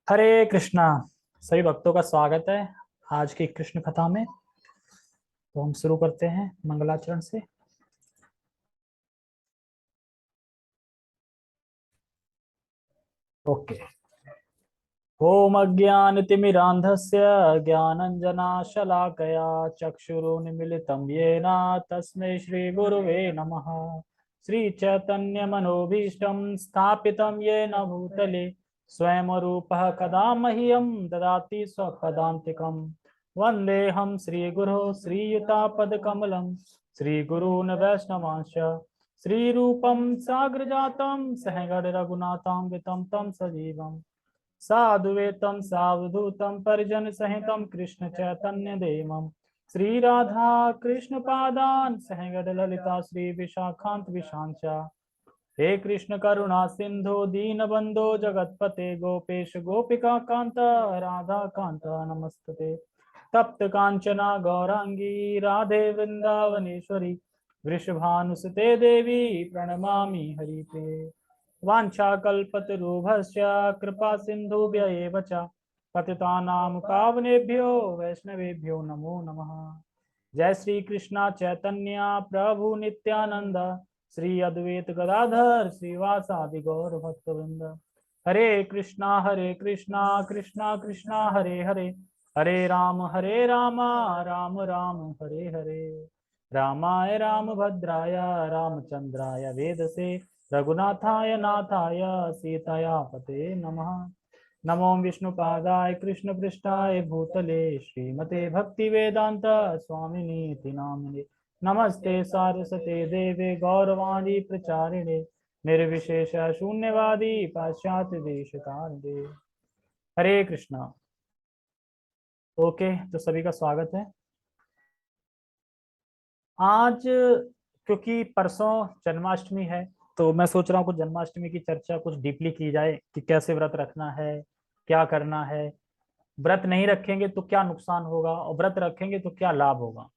हरे कृष्णा। सभी भक्तों का स्वागत है आज की कृष्ण कथा में। तो हम शुरू करते हैं मंगलाचरण से। ओके। ओम अज्ञानतिमिरान्धस्य ज्ञानञ्जनाशलाकया चक्षुरुन्मीलितं येन तस्मै श्रीगुरुवे नमः। श्रीचैतन्यमनोभीष्टं स्थापितं येन भूतले स्वयं रूपः कदा मह्यं ददाति स्वपदान्तिकम्। वन्देऽहं श्रीगुरो श्रीयुतापदकमलं श्रीगुरून् वैष्णवांश्च श्रीरूपं साग्रजातं सहगण रघुनाथान्वितं तं सजीवम् साधुवेतं सावधूतं परिजन सहितं कृष्ण चैतन्य देवम श्री राधा कृष्ण पादान सहगण ललिता श्री विशाखांत विशांचा। हे कृष्ण करुणा सिंधु दीन बंधो जगतपते गोपेश गोपिका कांत राधा कांत नमस्तते। तप्त कांचना गौरांगी राधे वृंदावनेश्वरी वृषभानुसुते देवी प्रणमामि हरिते। वाञ्छाकल्पतरुभ्यश्च कृपा सिन्धुभ्य एव च पतितानां पावनेभ्यो वैष्णवेभ्यो नमो नमः। जय श्री कृष्णा चैतन्य प्रभु नित्यानंद श्री अद्वैत गदाधर श्रीवासादि गौर भक्तवृंद। हरे कृष्णा कृष्णा कृष्णा हरे हरे हरे राम राम राम हरे हरे। रामाय रामभद्राय रामचंद्राय वेदसे रघुनाथाय नाथाय सीताया पते नमः। नमो विष्णुपादाय कृष्णपृष्ठाय भूतले श्रीमते भक्तिवेदांत स्वामिनीति नामिने। नमस्ते सारस्वते देवे गौरवाणी प्रचारिणे निर्विशेष शून्यवादी पाश्चात्य देशकारिणे। हरे कृष्णा। ओके, तो सभी का स्वागत है। आज क्योंकि परसों जन्माष्टमी है तो मैं सोच रहा हूँ कुछ जन्माष्टमी की चर्चा कुछ डीपली की जाए कि कैसे व्रत रखना है, क्या करना है, व्रत नहीं रखेंगे तो क्या नुकसान होगा और व्रत रखेंगे तो क्या लाभ होगा,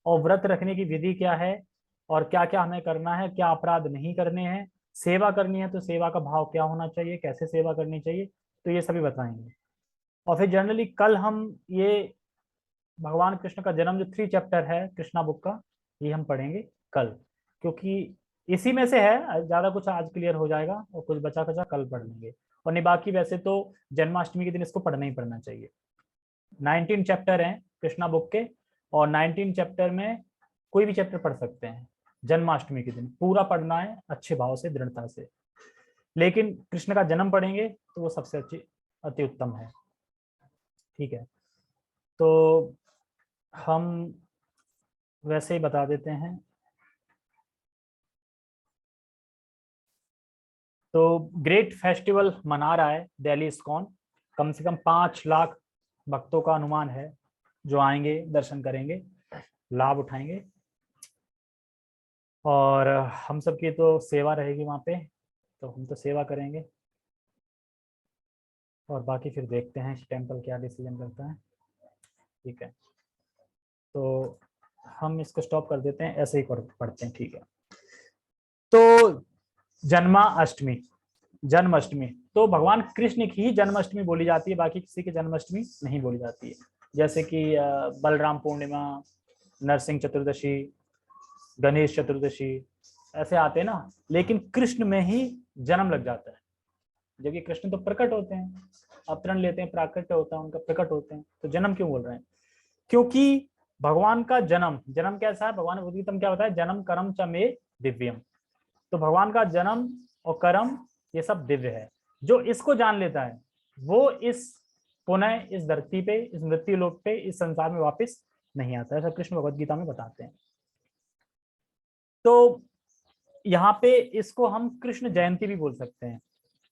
और व्रत रखने की विधि क्या है और क्या क्या हमें करना है, क्या अपराध नहीं करने हैं, सेवा करनी है तो सेवा का भाव क्या होना चाहिए, कैसे सेवा करनी चाहिए, तो ये सभी बताएंगे। और फिर जनरली कल हम ये भगवान कृष्ण का जन्म जो 3 चैप्टर है कृष्णा बुक का, ये हम पढ़ेंगे कल, क्योंकि इसी में से है। ज्यादा कुछ आज क्लियर हो जाएगा और कुछ बचा कचा कल पढ़ लेंगे। और नहीं, बाकी वैसे तो जन्माष्टमी के दिन इसको पढ़ना ही पढ़ना चाहिए। 19 चैप्टर हैं कृष्णा बुक के, और 19 चैप्टर में कोई भी चैप्टर पढ़ सकते हैं। जन्माष्टमी के दिन पूरा पढ़ना है अच्छे भाव से, दृढ़ता से। लेकिन कृष्ण का जन्म पढ़ेंगे तो वो सबसे अच्छी अति उत्तम है। ठीक है, तो हम वैसे ही बता देते हैं। तो ग्रेट फेस्टिवल मना रहा है दिल्ली इस्कॉन। कम से कम 5 लाख भक्तों का अनुमान है जो आएंगे, दर्शन करेंगे, लाभ उठाएंगे। और हम सबकी तो सेवा रहेगी वहाँ पे, तो हम तो सेवा करेंगे। और बाकी फिर देखते हैं टेम्पल क्या डिसीजन करता है। ठीक है, तो हम इसको स्टॉप कर देते हैं, ऐसे ही पढ़ते हैं। ठीक है, तो जन्माष्टमी, जन्माष्टमी तो भगवान कृष्ण की ही जन्माष्टमी बोली जाती है, बाकी किसी की जन्माष्टमी नहीं बोली जाती है। जैसे कि बलराम पूर्णिमा, नरसिंह चतुर्दशी, गणेश चतुर्दशी, ऐसे आते हैं ना। लेकिन कृष्ण में ही जन्म लग जाता है, जबकि कृष्ण तो प्रकट होते हैं, अवतरण लेते हैं, प्राकट्य होता है उनका, प्रकट होते हैं। तो जन्म क्यों बोल रहे हैं? क्योंकि भगवान का जन्म, जन्म कैसा है, भगवान ने गीता में क्या बताया, जन्म कर्म च मे दिव्यम। तो भगवान का जन्म और कर्म ये सब दिव्य है। जो इसको जान लेता है वो इस पुनः इस धरती पे, इस मृत्यु लोक पे, इस संसार में वापस नहीं आता है। ऐसा कृष्ण भगवत गीता में बताते हैं। तो यहाँ पे इसको हम कृष्ण जयंती भी बोल सकते हैं,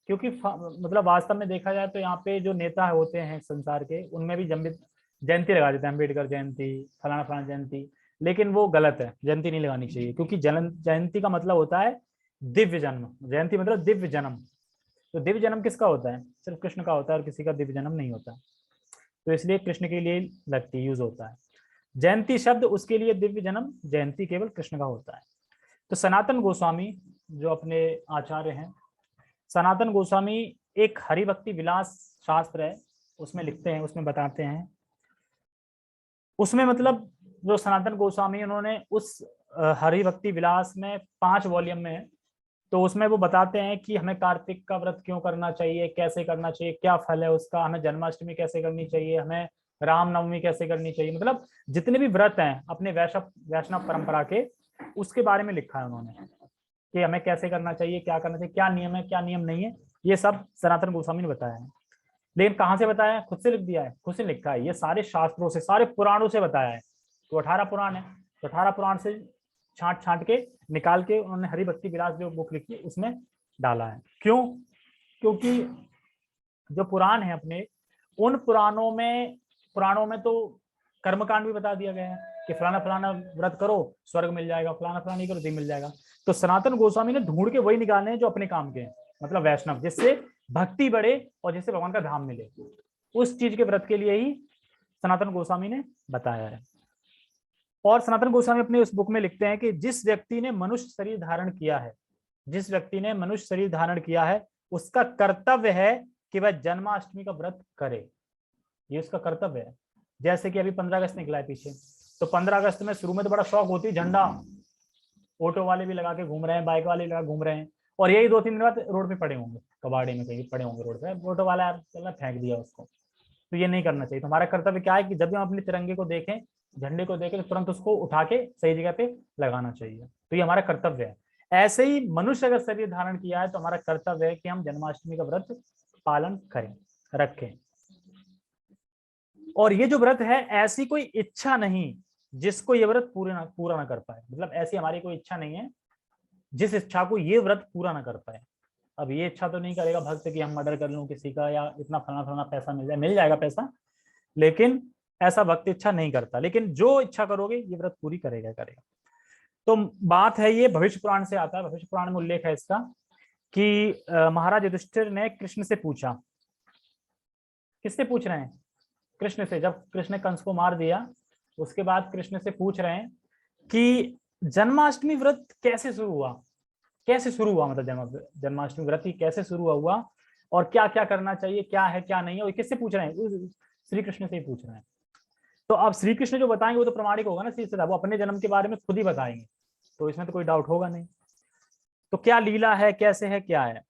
क्योंकि मतलब वास्तव में देखा जाए तो यहाँ पे जो नेता होते हैं संसार के, उनमें भी जयंती लगा देते हैं, अम्बेडकर जयंती, फलाना फलाना जयंती। लेकिन वो गलत है, जयंती नहीं लगानी चाहिए, क्योंकि जयंती का मतलब होता है दिव्य जन्म। जयंती मतलब दिव्य जन्म। तो दिव्य जन्म किसका होता है? सिर्फ कृष्ण का होता है, और किसी का दिव्य जन्म नहीं होता। तो इसलिए कृष्ण के लिए लगती, यूज होता है जयंती शब्द, उसके लिए दिव्य जन्म, जयंती केवल कृष्ण का होता है। तो सनातन गोस्वामी जो अपने आचार्य हैं, सनातन गोस्वामी एक हरिभक्ति विलास शास्त्र है, उसमें लिखते हैं, उसमें बताते हैं, उसमें मतलब जो सनातन गोस्वामी उन्होंने उस हरिभक्ति विलास में 5 वॉल्यूम में है, तो उसमें वो बताते हैं कि हमें कार्तिक का व्रत क्यों करना चाहिए, कैसे करना चाहिए, क्या फल है उसका, हमें जन्माष्टमी कैसे करनी चाहिए, हमें रामनवमी कैसे करनी चाहिए, मतलब जितने भी व्रत हैं अपने वैष्णव परंपरा के, उसके बारे में लिखा है उन्होंने कि हमें कैसे करना चाहिए, क्या करना चाहिए, क्या नियम है क्या नियम नहीं है, ये सब सनातन गोस्वामी ने बताया है। लेकिन कहाँ से बताया है? खुद से लिख दिया है? खुद से लिखा है, ये सारे शास्त्रों से, सारे पुराणों से बताया है। तो 18 पुराण है, तो 18 पुराण से छांट छांट के निकाल के उन्होंने हरिभक्ति विलास जो बुक लिखी उसमें डाला है। क्यों? क्योंकि जो पुराण है अपने, उन पुराणों में तो कर्मकांड भी बता दिया गया है कि फलाना फलाना व्रत करो स्वर्ग मिल जाएगा, फलाना फलाना करो दिन मिल जाएगा। तो सनातन गोस्वामी ने ढूंढ के वही निकालने हैं जो अपने काम के हैं, मतलब वैष्णव, जिससे भक्ति बढ़े और जिससे भगवान का धाम मिले, उस चीज के व्रत के लिए ही सनातन गोस्वामी ने बताया है। और सनातन गोस्वामी अपने उस बुक में लिखते हैं कि जिस व्यक्ति ने मनुष्य शरीर धारण किया है, जिस व्यक्ति ने मनुष्य शरीर धारण किया है, उसका कर्तव्य है कि वह जन्माष्टमी का व्रत करे, ये उसका कर्तव्य है। जैसे कि अभी 15 अगस्त निकला है पीछे, तो 15 अगस्त में शुरू में तो बड़ा शौक होती है, झंडा ऑटो वाले भी लगा के घूम रहे हैं, बाइक वाले लगा घूम रहे हैं, और यही 2-3 दिन बाद रोड पे पड़े होंगे, कबाड़े में कहीं पड़े होंगे रोड पे, ऑटो वाला यार चला फेंक दिया उसको। तो ये नहीं करना चाहिए। तो हमारा कर्तव्य क्या है कि जब भी हम अपने तिरंगे को देखें, झंडे को देखें, तो तुरंत उसको उठा के सही जगह पे लगाना चाहिए। तो ये हमारा कर्तव्य है। ऐसे ही मनुष्य अगर शरीर धारण किया है तो हमारा कर्तव्य है कि हम जन्माष्टमी का व्रत पालन करें, रखें। और ये जो व्रत है, ऐसी कोई इच्छा नहीं जिसको ये व्रत पूरा ना कर पाए, मतलब ऐसी हमारी कोई इच्छा नहीं है जिस इच्छा को ये व्रत पूरा ना कर पाए। अब ये इच्छा तो नहीं करेगा भक्त कि हम मर्डर कर लूं किसी का, या इतना फलाना फलाना पैसा मिल जाएगा पैसा, लेकिन ऐसा भक्त इच्छा नहीं करता। लेकिन जो इच्छा करोगे ये व्रत पूरी करेगा। तो बात है, ये भविष्य पुराण से आता है, भविष्य पुराण में उल्लेख है इसका कि महाराज युधिष्ठिर ने कृष्ण से पूछा। किससे पूछ रहे हैं? कृष्ण से। जब कृष्ण ने कंस को मार दिया, उसके बाद कृष्ण से पूछ रहे हैं कि जन्माष्टमी व्रत कैसे शुरू हुआ, कैसे शुरू हुआ, मतलब जन्माष्टमी व्रत ही कैसे शुरू हुआ, और क्या क्या करना चाहिए, क्या है क्या नहीं है, और किससे पूछ रहे हैं? श्री कृष्ण से ही पूछ रहे हैं। तो अब श्री कृष्ण जो बताएंगे वो तो प्रमाणिक होगा ना, सीधा वो अपने जन्म के बारे में खुद ही बताएंगे, तो इसमें तो कोई डाउट होगा नहीं। तो क्या लीला है, कैसे है, क्या है?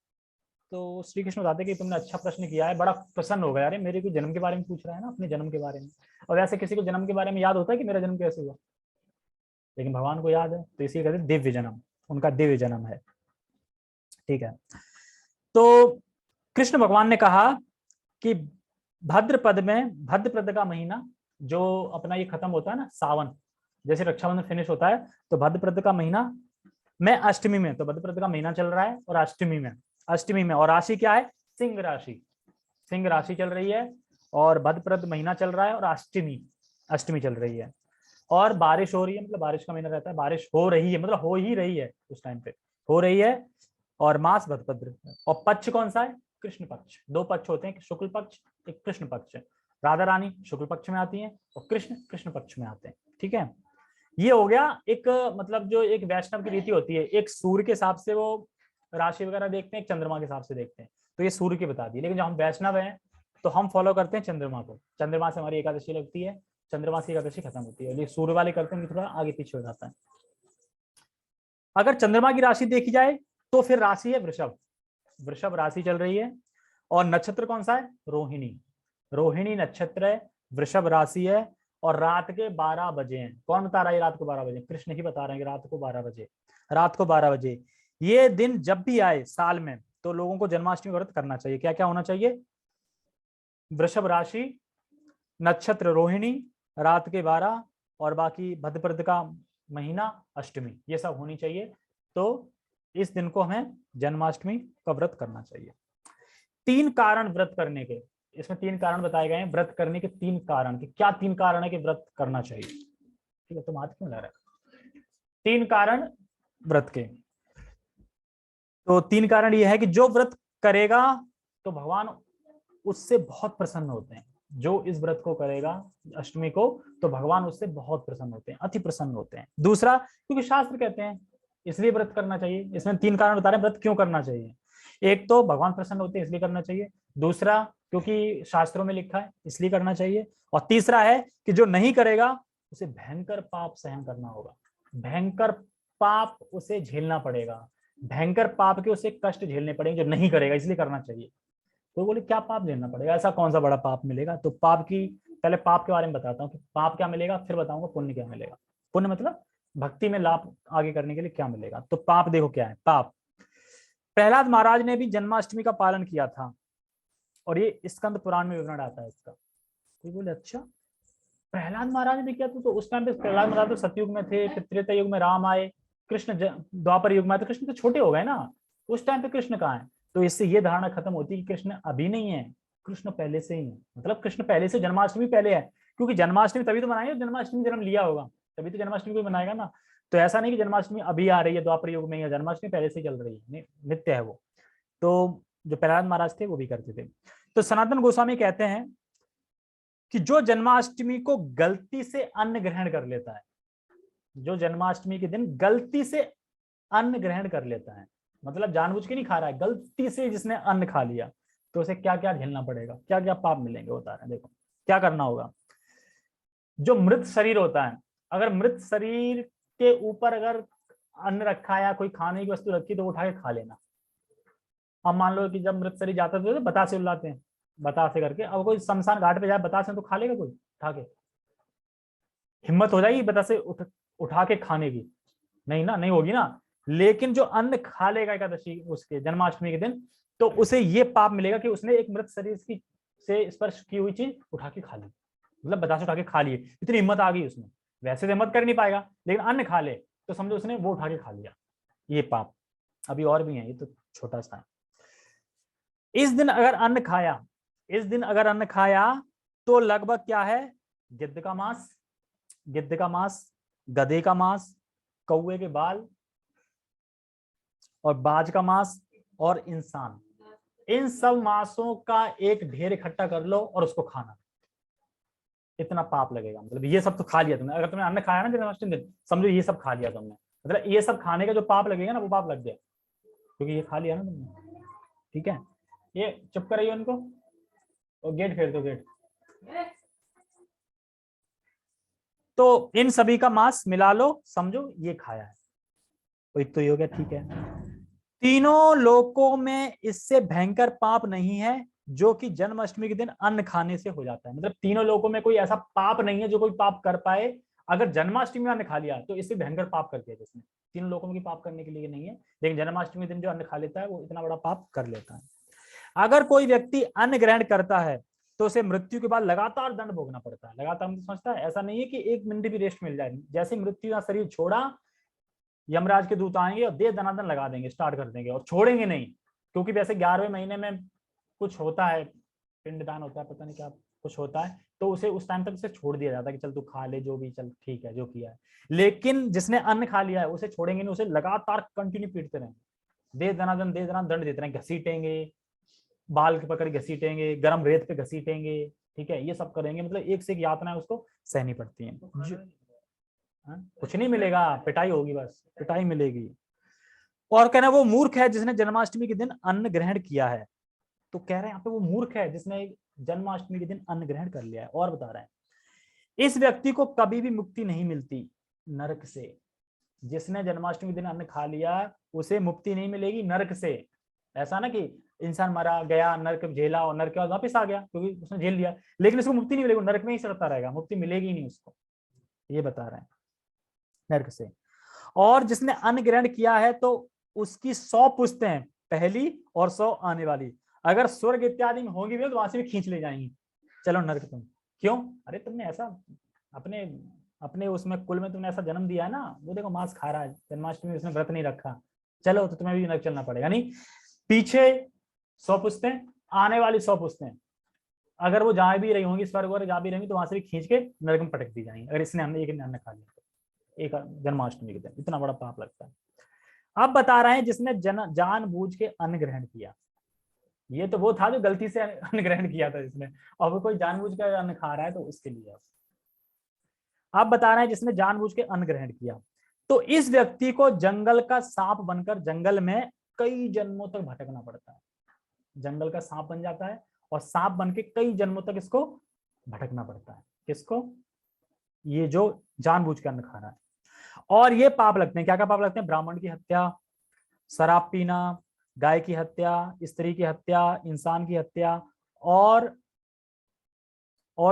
तो श्री कृष्ण बताते कि तुमने अच्छा प्रश्न किया है, बड़ा प्रसन्न हो गया, अरे मेरे को जन्म के बारे में पूछ रहा है ना, अपने जन्म के बारे में। और वैसे किसी को जन्म के बारे में याद होता है कि मेरा जन्म कैसे हुआ? लेकिन भगवान को याद है, तो इसी कहते हैं दिव्य जन्म, उनका दिव्य जन्म है। ठीक है। तो कृष्ण भगवान ने कहा कि भद्रपद में, भद्रपद का महीना जो अपना ये खत्म होता है ना, सावन, जैसे रक्षाबंधन फिनिश होता है, तो भद्रपद का महीना में अष्टमी में, तो भद्रपद का महीना चल रहा है और अष्टमी में, और राशि क्या है? सिंह राशि, सिंह राशि चल रही है, और भद्रपद महीना चल रहा है, और अष्टमी चल रही है, और बारिश हो रही है, मतलब बारिश का महीना रहता है, बारिश हो रही है, मतलब हो ही रही है उस टाइम पे, हो रही है। और मास भद्रपद, और पक्ष कौन सा है? कृष्ण पक्ष। 2 पक्ष होते हैं, शुक्ल पक्ष, एक कृष्ण पक्ष। राधा रानी शुक्ल पक्ष में आती हैं और कृष्ण कृष्ण पक्ष में आते हैं। ठीक है, ये हो गया एक, मतलब जो एक वैष्णव की रीति होती है, एक सूर्य के हिसाब से वो राशि वगैरह देखते हैं, एक चंद्रमा के हिसाब से देखते हैं, तो ये सूर्य की बता दी। लेकिन जब हम वैष्णव हैं तो हम फॉलो करते हैं चंद्रमा को, चंद्रमा से हमारी एकादशी लगती है, चंद्रमा से एकादशी खत्म होती है। सूर्य वाले करते हैं थोड़ा आगे पीछे हो जाता है। अगर चंद्रमा की राशि देखी जाए तो फिर राशि है वृषभ, वृषभ राशि चल रही है, और नक्षत्र कौन सा है? रोहिणी, रोहिणी नक्षत्र है, वृषभ राशि है, और रात के 12 बजे हैं। कौन बता रहा है रात को 12 बजे? कृष्ण ही बता रहे हैं कि रात को 12 बजे, रात को 12 बजे। ये दिन जब भी आए साल में तो लोगों को जन्माष्टमी व्रत करना चाहिए। क्या क्या होना चाहिए? वृषभ राशि, नक्षत्र रोहिणी, रात के 12, और बाकी भद्रपद का महीना, अष्टमी, ये सब होनी चाहिए। तो इस दिन को हमें जन्माष्टमी का व्रत करना चाहिए। 3 कारण व्रत करने के, इसमें 3 कारण बताए गए हैं व्रत करने के। 3 कारण कि क्या 3 कारण है कि व्रत करना चाहिए? ठीक है, तो हाथ क्यों ला रहा है? 3 कारण व्रत के। तो 3 कारण ये है कि जो व्रत करेगा तो भगवान उससे बहुत प्रसन्न होते हैं। जो इस व्रत को करेगा अष्टमी को, तो भगवान उससे बहुत प्रसन्न होते हैं, अति प्रसन्न होते हैं। दूसरा, क्योंकि शास्त्र कहते हैं इसलिए व्रत करना चाहिए। इसमें 3 कारण बता रहे हैं व्रत क्यों करना चाहिए। एक तो भगवान प्रसन्न होते हैं इसलिए करना चाहिए, दूसरा क्योंकि शास्त्रों में लिखा है इसलिए करना चाहिए, और तीसरा है कि जो नहीं करेगा उसे भयंकर पाप सहन करना होगा, भयंकर पाप उसे झेलना पड़ेगा, भयंकर पाप के उसे कष्ट झेलने पड़ेंगे जो नहीं करेगा, इसलिए करना चाहिए। तो बोले क्या पाप झेलना पड़ेगा, ऐसा कौन सा बड़ा पाप मिलेगा? तो पाप की, पहले पाप के बारे में बताता हूँ कि पाप क्या मिलेगा, फिर बताऊंगा पुण्य क्या मिलेगा। पुण्य मतलब भक्ति में लाभ आगे करने के लिए क्या मिलेगा। तो पाप देखो क्या है। पाप, प्रहलाद महाराज ने भी जन्माष्टमी का पालन किया था, और ये स्कंद पुराण में विवरण आता है इसका। तो बोले अच्छा, प्रहलाद महाराज ने किया तो उस टाइम पे प्रहलाद महाराज तो सतयुग में थे, फिर त्रेता युग में राम आए, कृष्ण द्वापर युग में आए, तो कृष्ण तो छोटे हो गए ना, उस टाइम पे कृष्ण कहाँ है? तो इससे ये धारणा खत्म होती है कि कृष्ण अभी नहीं है, कृष्ण पहले से ही है, मतलब कृष्ण पहले से, जन्माष्टमी पहले है, क्योंकि जन्माष्टमी तभी तो मनाएंगे जन्माष्टमी जन्म लिया होगा, तभी तो जन्माष्टमी को मनाएगा ना। तो ऐसा नहीं कि जन्माष्टमी अभी आ रही है द्वापर युग में, या जन्माष्टमी पहले से चल रही है, नित्य है वो। तो जो प्रहलाद महाराज थे वो भी करते थे। तो सनातन गोस्वामी कहते हैं कि जो जन्माष्टमी को गलती से अन्न ग्रहण कर लेता है, जो जन्माष्टमी के दिन गलती से अन्न ग्रहण कर लेता है, मतलब जानबूझ के नहीं खा रहा है, गलती से जिसने अन्न खा लिया, तो उसे क्या क्या झेलना पड़ेगा, क्या क्या पाप मिलेंगे, बता रहे हैं। देखो क्या करना होगा। जो मृत शरीर होता है, अगर मृत शरीर के ऊपर अगर अन्न रखा है या कोई खाने की वस्तु रखी तो उठा के खा लेना। अब मान लो कि जब मृत शरीर जाता है तो बतासे उलाते हैं, बतासे करके, अब कोई शमशान घाट पे जाए बतासे तो खा लेगा कोई उठा के? हिम्मत हो जाएगी बतासे उठा के खाने की? नहीं ना, नहीं होगी ना। लेकिन जो अन्न खा लेगा एकादशी उसके जन्माष्टमी के दिन, तो उसे ये पाप मिलेगा कि उसने एक मृत शरीर की से स्पर्श की हुई चीज उठा के खा ली, मतलब बतासे उठा के खा लिए, इतनी हिम्मत आ गई उसमें। वैसे तो हिम्मत कर नहीं पाएगा, लेकिन अन्न खा ले तो समझो उसने वो उठा के खा लिया, ये पाप। अभी और भी है, ये तो छोटा सा है। इस दिन अगर अन्न खाया, इस दिन अगर अन्न खाया तो लगभग क्या है, गिद्ध का मांस, गिद्ध का मांस, गधे का मांस, कौवे के बाल, और बाज का मांस, और इंसान, इन सब मांसों का एक ढेर इकट्ठा कर लो और उसको खाना। इतना पाप लगेगा, मतलब ये सब तो खा लिया तुमने, अगर तुमने अन्न खाया ना जन्माष्टमी दिन, समझो ये सब खा लिया तुमने, मतलब ये सब खाने का जो पाप लगेगा ना वो पाप लग गया, क्योंकि ये खा लिया ना तुमने। ठीक है, ये चुप कराइए उनको, और गेट फेर दो, गेट। तो इन सभी का मांस मिला लो, समझो ये खाया है, तो एक तो ये हो गया। ठीक है, तीनों लोकों में इससे भयंकर पाप नहीं है जो कि जन्माष्टमी के दिन अन्न खाने से हो जाता है, मतलब तीनों लोकों में कोई ऐसा पाप नहीं है जो कोई पाप कर पाए अगर जन्माष्टमी में अन्न खा लिया, तो इससे भयंकर पाप कर दिया जिसने। तीनों लोकों में पाप करने के लिए नहीं है, लेकिन जन्माष्टमी के दिन जो अन्न खा लेता है वो इतना बड़ा पाप कर लेता है। अगर कोई व्यक्ति अन्न ग्रहण करता है तो उसे मृत्यु के बाद लगातार दंड भोगना पड़ता है। लगातार मतलब समझता है, ऐसा नहीं है कि एक मिनट भी रेस्ट मिल जाए, जैसे मृत्यु का शरीर छोड़ा, यमराज के दूत आएंगे और दे दनादन लगा देंगे, स्टार्ट कर देंगे, और छोड़ेंगे नहीं, क्योंकि वैसे 11वें महीने में कुछ होता है, पिंडदान होता है, पता नहीं क्या कुछ होता है, तो उसे उस टाइम तक उसे छोड़ दिया जाता है कि चल तू खा ले जो भी, चल ठीक है जो किया है। लेकिन जिसने अन्न खा लिया है उसे छोड़ेंगे नहीं, उसे लगातार कंटिन्यू पीटते रहेंगे, दे दनादन दंड देते रहेंगे, घसीटेंगे, बाल के पकड़ घसीटेंगे, गर्म रेत पे घसीटेंगे, ठीक है, ये सब करेंगे, मतलब एक से एक यातनाएं उसको सहनी पड़ती हैं। कुछ नहीं मिलेगा, पिटाई होगी, बस पिटाई मिलेगी। और कहना वो मूर्ख है जिसने जन्माष्टमी के दिन अन्न ग्रहण किया है। तो कह रहे हैं यहाँ पे वो मूर्ख है जिसने जन्माष्टमी के दिन अन्न ग्रहण कर लिया है। और बता रहे हैं इस व्यक्ति को कभी भी मुक्ति नहीं मिलती नरक से। जिसने जन्माष्टमी के दिन अन्न खा लिया उसे मुक्ति नहीं मिलेगी नरक से। ऐसा ना कि इंसान मरा गया, नरक झेला और नरक के बाद वापस आ गया क्योंकि उसने झेल लिया, लेकिन उसको मुक्ति नहीं मिलेगी, नरक में ही सड़ता रहेगा, मुक्ति मिलेगी नहीं उसको, ये बता रहे हैं, नरक से। और जिसने अन्न ग्रहण किया है तो उसकी 100 पुश्तें पहली और 100 आने वाली अगर स्वर्ग इत्यादि में होंगी भी तो वहां से भी खींच ले जाएंगी, चलो नरक तुम। क्यों? अरे तुमने ऐसा अपने अपने उसमें कुल में तुमने ऐसा जन्म दिया है ना, वो देखो मांस खा रहा है, जन्माष्टमी में उसने व्रत नहीं रखा, चलो तो तुम्हें भी नरक चलना पड़ेगा। नहीं, पीछे 100 पुश्तें, आने वाली 100 पुश्तें, अगर वो जहां भी रही होंगी स्वर्ग वगैरह जहां भी रहेंगी तो वहां से भी खींच के नरक में पटक दी जाएंगी, अगर इसने हमने एक अन्न खा लिया तो, एक जन्माष्टमी के दिन इतना बड़ा पाप लगता है। अब बता रहे हैं जिसने जानबूझ के अन्न ग्रहण किया, ये तो वो था जो गलती से अन्न ग्रहण किया था जिसने, और वो कोई जानबूझ के अन्न खा रहा है तो उसके लिए। आप बता रहे हैं जिसने जानबूझ के अन्न ग्रहण किया, तो इस व्यक्ति को जंगल का सांप बनकर जंगल में कई जन्मों तक भटकना पड़ता है। जंगल का सांप बन जाता है और सांप बन के कई जन्मों तक इसको भटकना पड़ता है। किसको? ये जो जानबूझ के अन्न खा रहा है। और ये पाप लगते हैं, क्या क्या पाप लगते हैं? ब्राह्मण की हत्या, शराब पीना, गाय की हत्या, स्त्री की हत्या, इंसान की हत्या, और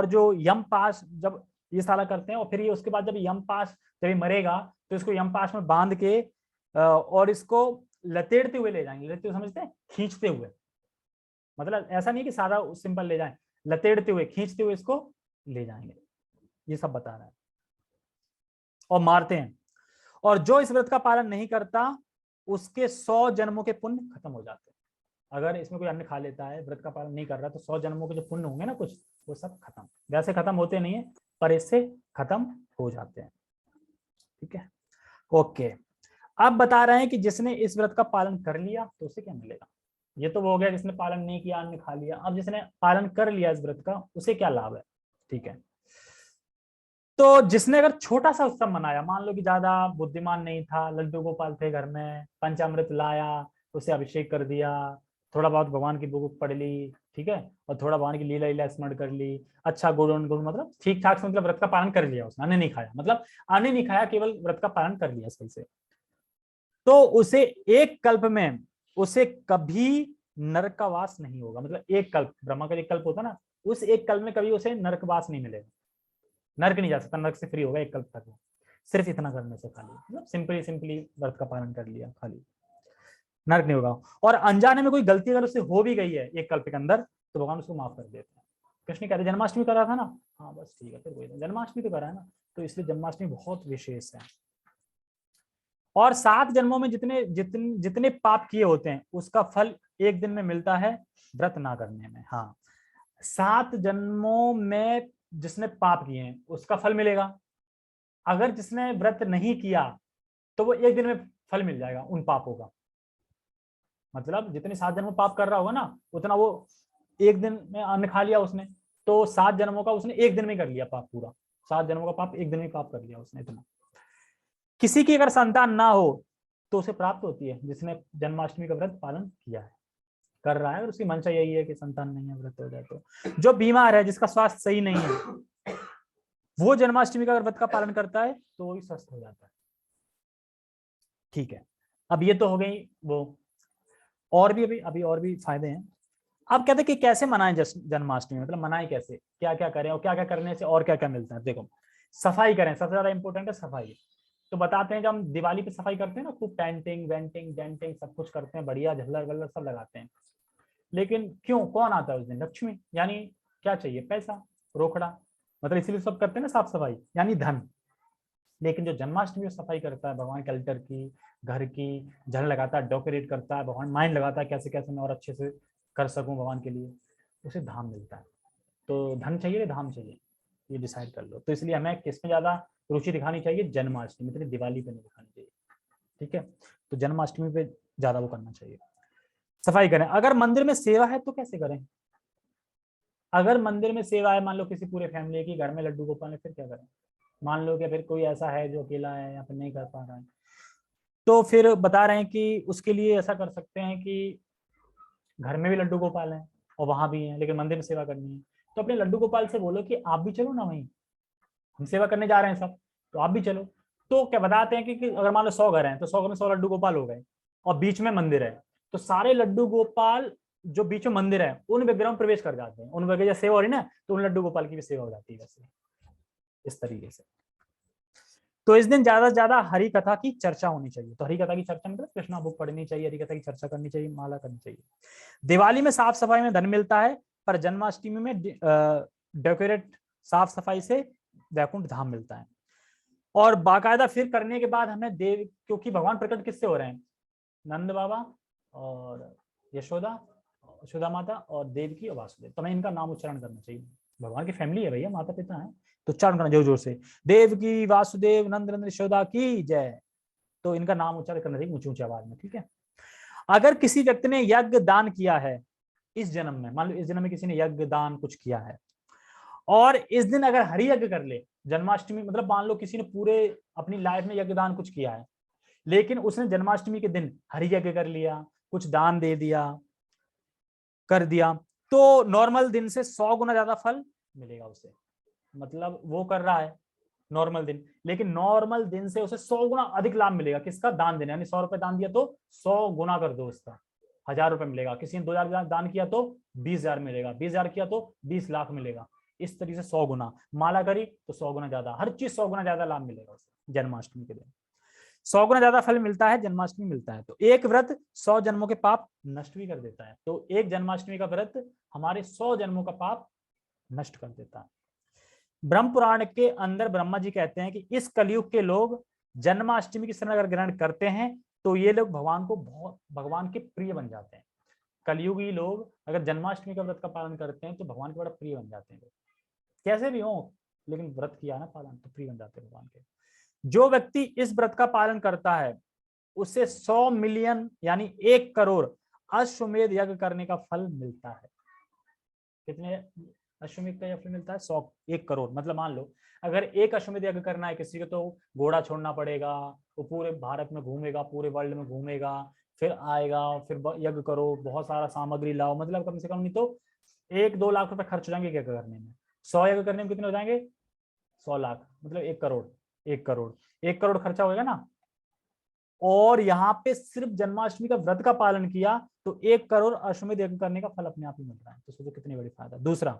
जो यम पाश जब ये साला करते हैं, और फिर ये उसके बाद जब यम पाश जब ये मरेगा तो इसको यम पाश में बांध के और इसको लतेड़ते हुए ले जाएंगे। लतेड़ते हुए समझते हैं? खींचते हुए, मतलब ऐसा नहीं कि सादा सिंपल ले जाएं, लतेड़ते हुए खींचते हुए इसको ले जाएंगे। ये सब बता रहा है। और मारते हैं। और जो इस व्रत का पालन नहीं करता उसके 100 जन्मों के पुण्य खत्म हो जाते हैं। अगर इसमें कोई अन्न खा लेता है, व्रत का पालन नहीं कर रहा, तो 100 जन्मों के जो पुण्य होंगे ना कुछ, वो सब खत्म। वैसे खत्म होते नहीं है, पर इससे खत्म हो जाते हैं। ठीक है, ओके। अब बता रहे हैं कि जिसने इस व्रत का पालन कर लिया तो उसे क्या मिलेगा। ये तो वो हो गया जिसने पालन नहीं किया, अन्न खा लिया। अब जिसने पालन कर लिया इस व्रत का, उसे क्या लाभ है। ठीक है, तो जिसने अगर छोटा सा उत्सव मनाया, मान लो कि ज्यादा बुद्धिमान नहीं था, लड्डू गोपाल थे घर में, पंचामृत लाया, उसे अभिषेक कर दिया, थोड़ा बहुत भगवान की बुक पढ़ ली, ठीक है, और थोड़ा भगवान की लीला लीला स्मरण कर ली, अच्छा गुण गुण, मतलब ठीक ठाक से, मतलब व्रत का पालन कर लिया उसने, अन्न नहीं खाया, मतलब अन्न नहीं खाया, केवल व्रत का पालन कर लिया सही से, तो उसे एक कल्प में उसे कभी नरक का वास नहीं होगा। मतलब एक कल्प, ब्रह्मा का एक कल्प होता ना, उस एक कल्प में कभी उसे नरकवास नहीं मिलेगा, नरक नहीं जा सकता, नरक से फ्री होगा एक कल्प तक। सिर्फ इतना करने से खाली, मतलब सिंपली सिंपली व्रत का पालन कर लिया, खाली नरक नहीं होगा। और अनजाने में कोई गलती अगर उससे हो भी गई है एक कल्प के अंदर, तो भगवान उसको माफ कर देते हैं। कृष्ण कहते जन्माष्टमी कर रहा था ना, हाँ बस ठीक है, फिर कोई जन्माष्टमी तो करा है ना, तो इसलिए जन्माष्टमी बहुत विशेष है। और 7 जन्मों में जितने जितने जितने पाप किए होते हैं उसका फल एक दिन में मिलता है व्रत ना करने में। हाँ, 7 जन्मों में जिसने पाप किए हैं उसका फल मिलेगा। अगर जिसने व्रत नहीं किया तो वो एक दिन में फल मिल जाएगा उन पापों का। मतलब जितने 7 जन्मों पाप कर रहा होगा ना, उतना वो एक दिन में अन्न खा लिया उसने, तो 7 जन्मों का उसने एक दिन में कर लिया पाप पूरा। 7 जन्मों का पाप एक दिन में पाप कर लिया उसने, इतना। किसी की अगर संतान ना हो तो उसे प्राप्त होती है, जिसने जन्माष्टमी का व्रत पालन किया है, कर रहा है, और उसकी मंशा यही है कि संतान नहीं है, व्रत हो जाए तो। जो बीमार है, जिसका स्वास्थ्य सही नहीं है, वो जन्माष्टमी का व्रत का पालन करता है तो वो भी स्वस्थ हो जाता है। ठीक है, अब ये तो हो गई वो, और भी अभी और भी फायदे हैं। अब कहते हैं कि कैसे मनाएं जन्माष्टमी, मतलब मनाएं कैसे, क्या क्या करें, और क्या क्या करने से और क्या क्या मिलता है। देखो, सफाई करें, सबसे ज्यादा इंपॉर्टेंट है सफाई। तो बताते हैं जब हम दिवाली पे सफाई करते हैं ना, खूब पेंटिंग वेंटिंग डेंटिंग सब कुछ करते हैं, बढ़िया झल्लर वल्लर सब लगाते हैं, लेकिन क्यों, कौन आता है उस दिन? लक्ष्मी, यानी क्या चाहिए? पैसा, रोकड़ा, मतलब इसीलिए सब करते हैं ना साफ सफाई, यानी धन। लेकिन जो जन्माष्टमी में सफाई करता है, भगवान के अल्टर की, घर की, झल लगाता है, डेकोरेट करता है, भगवान माइंड लगाता है कैसे कैसे मैं और अच्छे से कर सकूं भगवान के लिए, उसे धाम मिलता है। तो धन चाहिए या धाम चाहिए, ये डिसाइड कर लो। तो इसलिए हमें किस में ज्यादा रुचि दिखानी चाहिए? जन्माष्टमी, इतनी दिवाली पे नहीं दिखानी चाहिए। ठीक है, तो जन्माष्टमी पे ज्यादा वो करना चाहिए, सफाई करें। अगर मंदिर में सेवा है तो कैसे करें? अगर मंदिर में सेवा है, मान लो किसी पूरे फैमिली की, घर में लड्डू गोपाल है, फिर क्या करें? मान लो कि फिर कोई ऐसा है जो अकेला है या फिर नहीं कर पा रहा है, तो फिर बता रहे हैं कि उसके लिए ऐसा कर सकते हैं कि घर में भी लड्डू गोपाल हैं और वहां भी हैं, लेकिन मंदिर में सेवा करनी है, तो अपने लड्डू गोपाल से बोलो कि आप भी चलो ना, वहीं हम सेवा करने जा रहे हैं सब, तो आप भी चलो। तो क्या बताते हैं कि अगर मान लो 100 घर हैं तो 100 में 100 लड्डू गोपाल हो गए, और बीच में मंदिर है, तो सारे लड्डू गोपाल जो बीच में मंदिर है उन विग्रह में प्रवेश कर जाते हैं, उन विग्रह सेवा हो रही ना, तो उन लड्डू गोपाल की भी सेवा हो जाती है वैसे, इस तरीके से। तो इस दिन ज्यादा से ज्यादा हरि कथा की चर्चा होनी चाहिए। तो हरि कथा की चर्चा मतलब कृष्णा बुक पढ़नी चाहिए, हरि कथा की चर्चा करनी चाहिए, माला करनी चाहिए। दिवाली में साफ सफाई में धन मिलता है, पर जन्माष्टमी में डेकोरेट साफ सफाई से वैकुंठ धाम मिलता है। और बाकायदा फिर करने के बाद हमें देव, क्योंकि भगवान प्रकट किससे हो रहे हैं? नंद बाबा और यशोदा, यशोदा माता और देवकी और वासुदेव, तो हमें इनका नाम उच्चारण करना चाहिए। भगवान की फैमिली है भैया, माता पिता है, तो उच्चारण करना जोर जोर से, देवकी वासुदेव नंद नंद यशोदा की जय। तो इनका नाम उच्चारण करना चाहिए ऊंची ऊंची आवाज में। ठीक है, अगर किसी व्यक्ति ने यज्ञ दान किया है इस जन्म में, मान लो इस जन्म में किसी ने यज्ञ दान कुछ किया है, और इस दिन अगर हरि यज्ञ कर ले, जन्माष्टमी मतलब मान लो किसी ने पूरे अपनी लाइफ में यज्ञ दान कुछ किया है, लेकिन उसने जन्माष्टमी के दिन हरि यज्ञ कर लिया, कुछ दान दे दिया, कर दिया, तो नॉर्मल दिन से 100 गुना ज्यादा फल मिलेगा उसे। मतलब वो कर रहा है नॉर्मल दिन, लेकिन नॉर्मल दिन से उसे 100 गुना अधिक लाभ मिलेगा। किसका? दान देने, यानी 100 रुपए दान दिया तो 100 गुना कर दो उसका, 1000 रुपए मिलेगा। किसी ने 2000 दान किया तो 20,000 मिलेगा, 20,000 किया तो 20 लाख मिलेगा। इस तरीके से 100 गुना माला करी तो 100 गुना ज्यादा, हर चीज 100 गुना ज्यादा लाभ मिलेगा उसे जन्माष्टमी के दिन। 100 गुना ज्यादा फल मिलता है, जन्माष्टमी मिलता है। तो एक व्रत 100 जन्मों के पाप नष्ट भी कर देता है। तो एक जन्माष्टमी का व्रत हमारे 100 जन्मों का पाप नष्ट कर देता है। ब्रह्म पुराण के अंदर ब्रह्मा जी कहते हैं कि इस कलयुग के लोग जन्माष्टमी की शरण अगर ग्रहण करते हैं तो ये लोग भगवान के प्रिय बन जाते हैं। कलयुगी लोग अगर जन्माष्टमी का व्रत का पालन करते हैं तो भगवान के बड़ा प्रिय बन जाते हैं। कैसे भी हो, लेकिन व्रत किया ना पालन तो प्रिय बन जाते हैं भगवान के। जो व्यक्ति इस व्रत का पालन करता है उसे 100 मिलियन यानी 1 करोड़ अश्वमेध यज्ञ करने का फल मिलता है। कितने अश्वमेध का फल मिलता है? 100, 1 करोड़। मतलब मान लो अगर एक अश्वमेध यज्ञ करना है किसी को तो घोड़ा छोड़ना पड़ेगा, वो पूरे भारत में घूमेगा, पूरे वर्ल्ड में घूमेगा, फिर आएगा, फिर यज्ञ करो, बहुत सारा सामग्री लाओ, मतलब कम से कम नहीं तो 1-2 लाख रुपए खर्च हो जाएंगे यज्ञ करने में। 100 यज्ञ करने में कितने हो जाएंगे? 100 लाख, मतलब 1 करोड़। 1 करोड़, 1 करोड़ खर्चा होगा ना। और यहाँ पे सिर्फ जन्माष्टमी का व्रत का पालन किया तो 1 करोड़ अश्वमेध यज्ञ करने का फल अपने आप ही मिल रहा है। तो सोचो कितनी बड़ी फायदा। दूसरा,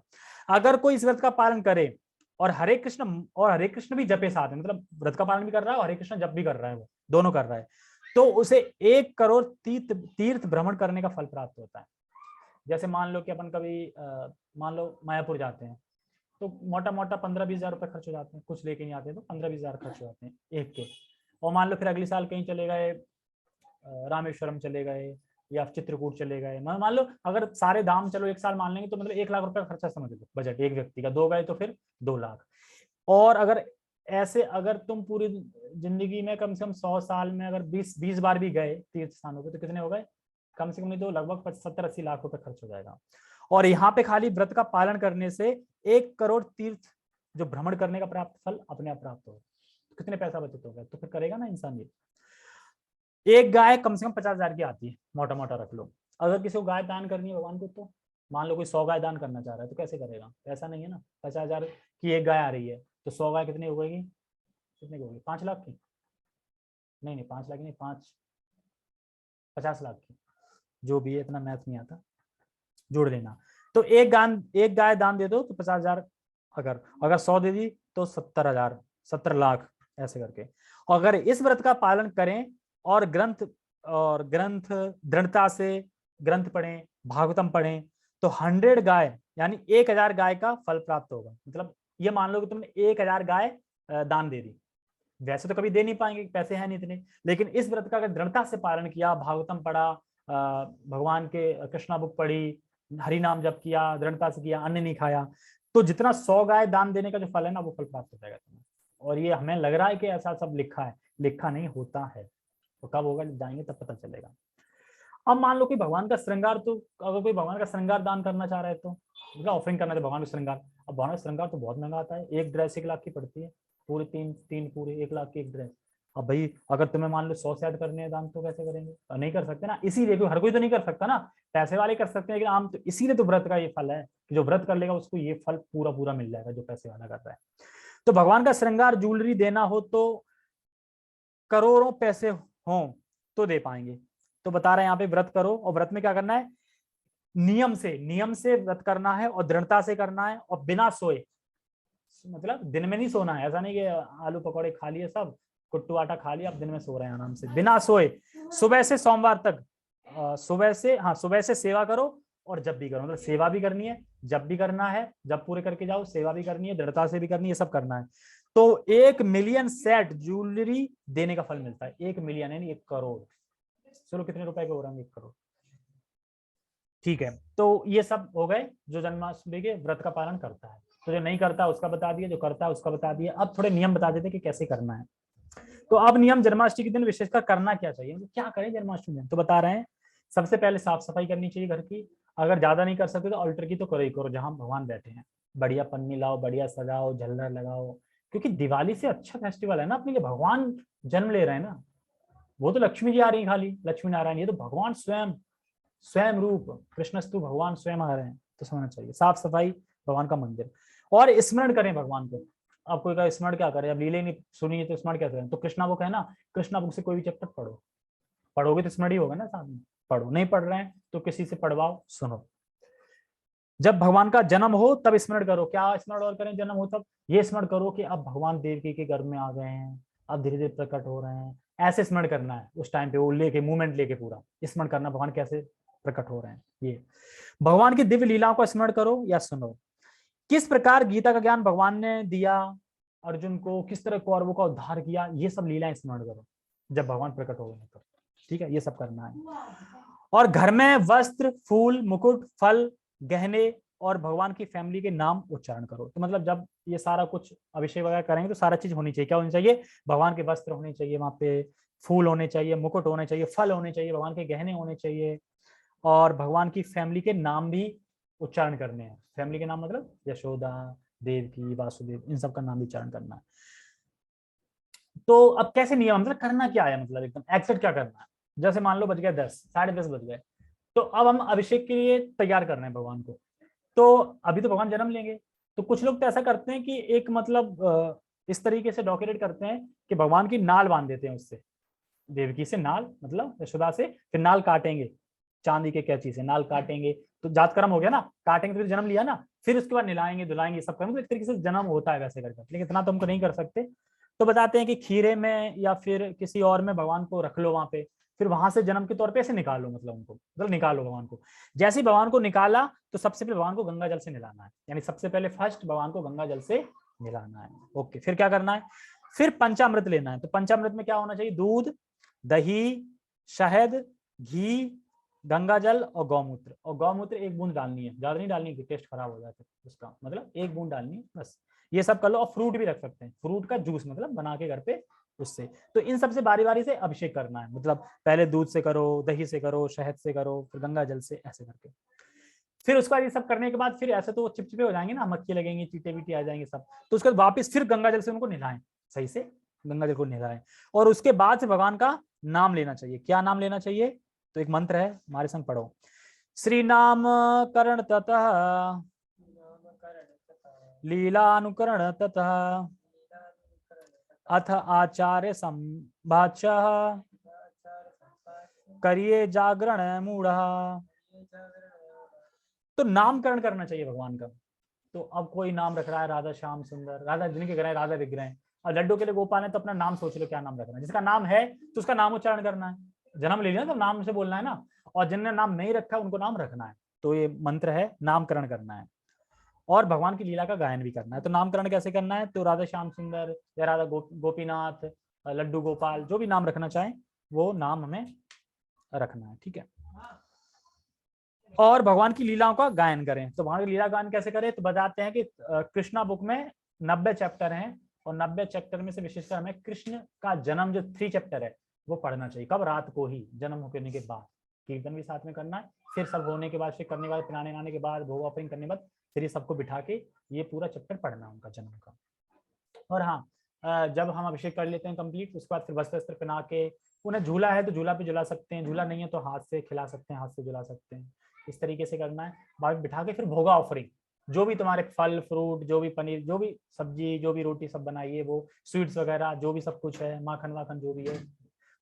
अगर कोई इस व्रत का पालन करे और हरे कृष्ण भी जपे साथ में, मतलब व्रत का पालन भी कर रहा है और हरे कृष्ण जप भी कर रहा है, वो दोनों कर रहा है, तो उसे 1 करोड़ तीर्थ भ्रमण करने का फल प्राप्त होता है। जैसे मान लो कि अपन कभी मान लो मायापुर जाते हैं तो मोटा मोटा 15-20 हजार रुपए खर्च हो जाते हैं, कुछ लेके नहीं आते तो 15-20 हजार खर्च हो जाते हैं एक के। और मान लो फिर अगले साल कहीं चले गए, रामेश्वरम चले गए या चित्रकूट चले गए, मान लो अगर सारे दाम चलो एक साल मान लेंगे तो मतलब 1 लाख रुपए का खर्चा समझ लो बजट एक व्यक्ति का। 2 गए तो फिर 2 लाख। और अगर ऐसे अगर तुम पूरी जिंदगी में कम से कम 100 साल में अगर 20 बार भी गए तीर्थ स्थानों पे तो कितने हो गए? कम से कम नहीं तो लगभग 70-80 लाख रुपए खर्च हो जाएगा। और यहाँ पे खाली व्रत का पालन करने से 1 करोड़ तीर्थ जो भ्रमण करने का प्राप्त फल अपने आप प्राप्त होगा। तो कितने पैसा बचत होगा? तो फिर करेगा ना इंसान ये। एक गाय कम से कम 50,000 की आती है, मोटा मोटा रख लो। अगर किसी को गाय दान करनी है भगवान को तो मान लो कोई 100 गाय दान करना चाह रहा है तो कैसे करेगा? ऐसा नहीं है ना। 50,000 की एक गाय आ रही है तो 100 गाय कितनी हो गई? कितने की होगी? 5 लाख की? नहीं 5 लाख नहीं, 50 लाख की, जो भी है, इतना मैथ नहीं आता, जोड़ लेना। तो एक गाय दान दे दो तो 50,000, अगर 100 दे दी तो 70,000, 70 लाख, ऐसे करके। और अगर इस व्रत का पालन करें और ग्रंथ दृढ़ता से ग्रंथ पढ़ें, भागवतम पढ़ें तो 100 गाय यानी 1000 गाय का फल प्राप्त होगा। मतलब ये मान लो कि तुमने 1000 गाय दान दे दी। वैसे तो कभी दे नहीं पाएंगे, पैसे हैं नहीं इतने, लेकिन इस व्रत का अगर दृढ़ता से पालन किया, भागवतम पढ़ा, भगवान के कृष्णा बुक पढ़ी, हरि नाम जप किया, दृढ़ता से किया, अन्न नहीं खाया, तो जितना 100 गाय दान देने का जो फल है ना वो फल प्राप्त हो जाएगा तुम्हें। और ये हमें लग रहा है कि ऐसा सब लिखा है, लिखा नहीं होता है। तो कब होगा? जब जाएंगे तब पता चलेगा। अब मान लो कि भगवान का श्रृंगार, तो अगर कोई भगवान का श्रृंगार दान करना चाह रहा है तो मतलब ऑफरिंग करना है भगवान का श्रृंगार। अब भगवान का श्रृंगार तो बहुत महंगा आता है, एक ड्रेस 1 लाख की पड़ती है, पूरे तीन पूरे 1 लाख की एक ड्रेस। अब भाई अगर तुम्हें मान लो 100 से ऐड करने हैं दान तो कैसे करेंगे? तो नहीं कर सकते ना, इसीलिए हर कोई तो नहीं कर सकता ना, पैसे वाले कर सकते हैं, लेकिन आम तो इसीलिए तो व्रत का ये फल है कि जो व्रत कर लेगा उसको ये फल पूरा पूरा मिल जाएगा जो पैसे वाला कर रहा है। तो भगवान का श्रृंगार ज्वेलरी देना हो तो करोड़ों पैसे हों तो दे पाएंगे। तो बता रहे हैं यहाँ पे व्रत करो, और व्रत में क्या करना है? नियम से व्रत करना है और दृढ़ता से करना है और बिना सोए, मतलब दिन में नहीं सोना है। ऐसा नहीं कि आलू पकौड़े खा लिए सब, कुट्टू आटा खा लिया, अब दिन में सो रहे हैं आराम से, बिना सोए सुबह से सोमवार तक, सुबह से सेवा करो और जब भी करो, मतलब सेवा भी करनी है, जब भी करना है, जब पूरे करके जाओ, सेवा भी करनी है, दृढ़ता से भी करनी है, सब करना है। तो 1 मिलियन सेट ज्वेलरी देने का फल मिलता है। 1 मिलियन यानी 1 करोड़। चलो कितने रुपए के हो रहे हैं? 1 करोड़। ठीक है, तो ये सब हो गए जो जन्माष्टमी के व्रत का पालन करता है। तो जो नहीं करता उसका बता दिया, जो करता है उसका बता दिया। अब थोड़े नियम बता देते कि कैसे करना है। तो अब नियम जन्माष्टमी के दिन विशेषकर करना क्या चाहिए, मतलब क्या करें जन्माष्टमी दिन, तो बता रहे हैं। सबसे पहले साफ सफाई करनी चाहिए घर की। अगर ज्यादा नहीं कर सकते तो अल्टर की तो करो ही करो, जहां भगवान बैठे हैं। बढ़िया पन्नी लाओ, बढ़िया सजाओ, झल्लर लगाओ, क्योंकि दिवाली से अच्छा फेस्टिवल है ना अपने लिए, भगवान जन्म ले रहे हैं ना। वो तो लक्ष्मी जी आ रही है खाली, लक्ष्मी नारायण, ये तो भगवान स्वयं, स्वयं रूप कृष्णस्तु भगवान स्वयं आ रहे हैं, तो समझना चाहिए। साफ सफाई भगवान का मंदिर, और स्मरण करें भगवान को। आप कोई का स्मरण क्या करें, अब लीले नहीं सुनिए तो स्मरण क्या करें, तो कृष्णा बुक है ना, कृष्णा बुक से कोई भी चैप्टर पढ़ो, पढ़ोगे तो स्मरण ही होगा ना साथ में, पढ़ो, नहीं पढ़ रहे हैं तो किसी से पढ़वाओ, सुनो। जब भगवान का जन्म हो तब स्मरण करो, क्या स्मरण और करें, जन्म हो तब ये स्मरण करो कि अब भगवान देवकी के गर्भ में आ गए हैं, अब धीरे धीरे प्रकट हो रहे हैं, ऐसे स्मरण करना है उस टाइम पे, वो लेके मूवमेंट लेके पूरा स्मरण करना, भगवान कैसे प्रकट हो रहे हैं। ये भगवान की दिव्य लीलाओं को स्मरण करो या सुनो। किस प्रकार गीता का ज्ञान भगवान ने दिया अर्जुन को, किस तरह कौरवों का उद्धार किया, ये सब लीलाएं स्मरण करो जब भगवान प्रकट हो गए तो, ठीक है, ये सब करना है। और घर में वस्त्र, फूल, मुकुट, फल, गहने और भगवान की फैमिली के नाम उच्चारण करो। तो मतलब जब ये सारा कुछ अभिषेक वगैरह करेंगे तो सारा चीज होनी चाहिए, क्या होनी चाहिए, भगवान के वस्त्र होने चाहिए वहां पे, फूल होने चाहिए, मुकुट होने चाहिए, फल होने चाहिए, भगवान के गहने होने चाहिए, और भगवान की फैमिली के नाम भी उच्चारण करने हैं। फैमिली के नाम मतलब यशोदा, देवकी, वासुदेव, इन सब का नाम भी उच्चारण करना है। तो अब कैसे नियम, मतलब करना क्या है, मतलब एकदम एग्जैक्ट क्या करना है। जैसे मान लो बज गए 10, 10:30 बज गए, तो अब हम अभिषेक के लिए तैयार कर रहे हैं भगवान को। तो अभी तो भगवान जन्म लेंगे, तो कुछ लोग तो ऐसा करते हैं कि एक मतलब इस तरीके से डेकोरेट करते हैं कि भगवान की नाल बांध देते हैं उससे, देवकी से नाल, मतलब यशोदा से, फिर नाल काटेंगे, चांदी के कैंची से नाल काटेंगे, तो जात कर्म हो गया ना, काटेंगे तो फिर जन्म लिया ना, फिर उसके बाद नहलाएंगे धुलाएंगे, सब करेंगे, तो एक तरीके से जन्म होता है वैसे करके, लेकिन इतना तो हमको नहीं कर सकते। तो बताते हैं कि खीरे में या फिर किसी और में भगवान को रख लो वहां पे, फिर वहां से जन्म के तौर पे ऐसे निकालो, मतलब उनको, मतलब निकालो भगवान को। जैसे ही भगवान को निकाला तो सबसे पहले भगवान को गंगा जल से नहलाना है, यानी सबसे पहले फर्स्ट भगवान को गंगा जल से नहलाना है। ओके, फिर क्या करना है, फिर पंचामृत लेना है। तो पंचामृत में क्या होना चाहिए, दूध, दही, शहद, घी, गंगा जल और गौमूत्र। और गौमूत्र 1 बूंद डालनी है, ज्यादा नहीं डालनी है, टेस्ट खराब हो जाता है उसका, मतलब 1 बूंद डालनी है बस। ये सब कर लो, और फ्रूट भी रख सकते हैं, फ्रूट का जूस मतलब बना के घर पे उससे। तो इन सबसे बारी बारी से अभिषेक करना है, मतलब पहले दूध से करो, दही से करो, शहद से करो, फिर गंगा जल से, ऐसे करके। फिर उसके बाद ये सब करने के बाद फिर ऐसे तो वो चिपचिपे हो जाएंगे ना, मक्खी लगेंगी, चीटे बीटे आ जाएंगे सब, तो उसके बाद वापिस फिर गंगा जल से उनको नहलाएं, सही से गंगा जल को नहलाएं। और उसके बाद से भगवान का नाम लेना चाहिए। क्या नाम लेना चाहिए, तो एक मंत्र है, हमारे संग पढ़ो। श्री नाम करण ततः लीलानुकरण ततः अथ आचार्य संभाच करिए जागरण मूढ़। तो नामकरण करना चाहिए भगवान का। तो अब कोई नाम रख रहा है राधा श्याम सुंदर, राधा जिनके ग्रह राधा विग्रह, और लड्डू के लिए गोपाल है, तो अपना नाम सोच लो क्या नाम रखना है। जिसका नाम है तो उसका नाम उच्चारण करना है, जन्म ले लिया तो नाम से बोलना है ना, और जिनने नाम नहीं रखा उनको नाम रखना है। तो ये मंत्र है, नामकरण करना है। और भगवान की लीला का गायन भी करना है। तो नामकरण कैसे करना है, तो राधा श्याम सुंदर या राधा गोपीनाथ, लड्डू गोपाल, जो भी नाम रखना चाहें वो नाम हमें रखना है, ठीक है। और भगवान की लीलाओं का गायन करें। तो भगवान की लीला गायन कैसे करें, तो बताते हैं कि कृष्णा बुक में 90 चैप्टर हैं, और 90 चैप्टर में से विशेषकर हमें कृष्ण का जन्म जो 3 चैप्टर है वो पढ़ना चाहिए। कब, रात को ही, जन्म होने के बाद, कीर्तन भी साथ में करना है, फिर सब होने के बाद, फिर करने के बाद, पिलाने नहाने के बाद, भोग ऑफरिंग करने के बाद, फिर ये सबको बिठा के ये पूरा चैप्टर पढ़ना उनका जन्म का। और हाँ, जब हम अभिषेक कर लेते हैं कंप्लीट, उसके बाद फिर वस्त्र वस्त्र पहना के, उन्हें झूला है तो झूला पे झुला सकते हैं, झूला नहीं है तो हाथ से खिला सकते हैं, हाथ से झुला सकते हैं, इस तरीके से करना है। बाद में बिठा के फिर भोगा ऑफरिंग, जो भी तुम्हारे फल फ्रूट, जो भी पनीर, जो भी सब्जी, जो भी रोटी सब बनाइए, वो स्वीट्स वगैरह जो भी सब कुछ है, माखन वाखन जो भी है,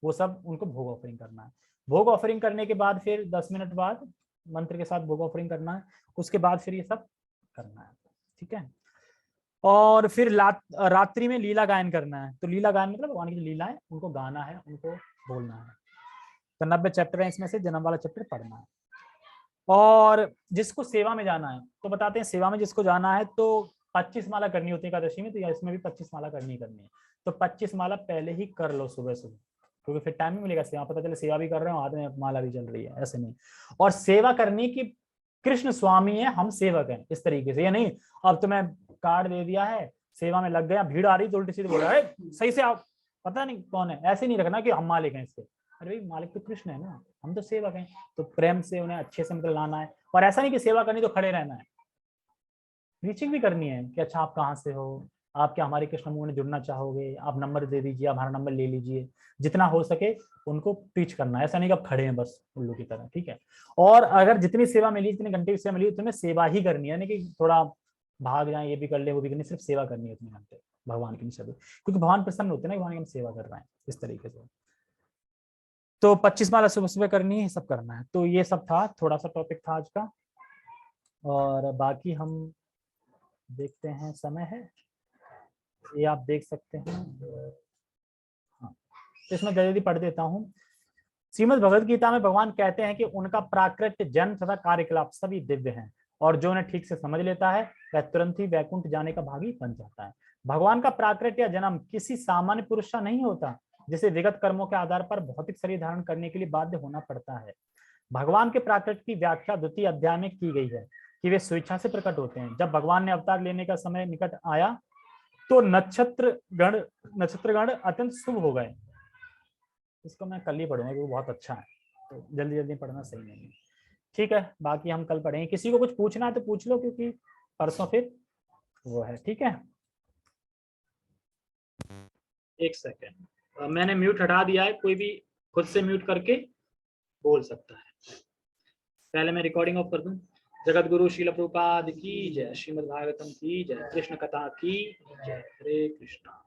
वो सब उनको भोग ऑफरिंग करना है। भोग ऑफरिंग करने के बाद फिर 10 मिनट बाद मंत्र के साथ भोग ऑफरिंग करना है, उसके बाद फिर ये सब करना है, ठीक है। और फिर रात्रि में लीला गायन करना है। तो लीला गायन मतलब भगवान की जो लीला है उनको गाना है, उनको बोलना है। तो 90 चैप्टर है, इसमें से जन्म वाला चैप्टर पढ़ना है। और जिसको सेवा में जाना है, तो बताते हैं सेवा में जिसको जाना है तो 25 माला करनी होती है एकादशी में, तो या इसमें भी 25 माला करनी है। तो 25 माला पहले ही कर लो सुबह सुबह, क्योंकि फिर टाइम भी मिलेगा, सेवा पता चले सेवा भी कर रहे हो, हाथ में माला भी चल रही है, ऐसे नहीं। और सेवा करनी की कृष्ण स्वामी है, हम सेवक हैं, इस तरीके से। ये नहीं अब तुम्हें कार्ड दे दिया है, सेवा में लग गया, भीड़ आ रही तो उल्टी सीधी बोल रहा है सही से आप, पता नहीं कौन है, ऐसे नहीं रखना कि हम मालिक हैं इसके। अरे भाई मालिक तो कृष्ण है ना, हम तो सेवक हैं। तो प्रेम से उन्हें अच्छे से मतलब लाना है। और ऐसा नहीं कि सेवा करनी तो खड़े रहना है, रीचिंग भी करनी है कि अच्छा आप कहाँ से हो, आप क्या हमारे कृष्ण मूवमेंट में जुड़ना चाहोगे, आप नंबर दे दीजिए, आप हमारा नंबर ले लीजिए, जितना हो सके उनको टीच करना है। ऐसा नहीं कि आप खड़े हैं बस उल्लू की तरह, ठीक है। और अगर जितनी सेवा मिली, जितने घंटे की सेवा मिली, उतने सेवा ही करनी है, यानी कि थोड़ा भाग जाए, ये भी कर ले वो भी करनी, सिर्फ सेवा करनी है उतने घंटे भगवान की सभी, क्योंकि भगवान प्रसन्न होते हैं ना भगवान की हम सेवा कर रहे हैं इस तरीके से। तो 25 माला सुबह सुबह करनी है, सब करना है। तो ये सब था, थोड़ा सा टॉपिक था आज का, और बाकी हम देखते हैं, समय है ये आप देख सकते हैं। हाँ, तो इसमें जल्दी पढ़ देता हूँ। श्रीमद् भगवद गीता में भगवान कहते हैं कि उनका प्राकृत जन्म तथा कार्यकलाप सभी दिव्य हैं, और जो उन्हें ठीक से समझ लेता है वह तुरंत ही वैकुंठ जाने का भागी बन जाता है। भगवान का प्राकृत या जन्म किसी सामान्य पुरुष का नहीं होता, जिसे विगत कर्मों के आधार पर भौतिक शरीर धारण करने के लिए बाध्य होना पड़ता है। भगवान के प्राकृत की व्याख्या द्वितीय अध्याय में की गई है कि वे स्वेच्छा से प्रकट होते हैं। जब भगवान ने अवतार लेने का समय निकट आया तो नक्षत्रगण अत्यंत शुभ हो गए। इसको मैं कल ही पढ़ूंगा क्योंकि बहुत अच्छा है, तो जल्दी जल्दी पढ़ना सही नहीं है, ठीक है। बाकी हम कल पढ़ेंगे, किसी को कुछ पूछना है तो पूछ लो, क्योंकि परसों फिर वो है, ठीक है। एक सेकेंड, मैंने म्यूट हटा दिया है, कोई भी खुद से म्यूट करके बोल सकता है। पहले मैं रिकॉर्डिंग ऑफ कर दूं। जगत गुरु श्रील प्रभुपाद की जय, श्रीमद् भागवतम की जय, कृष्ण कथा की जय, हरे कृष्णा।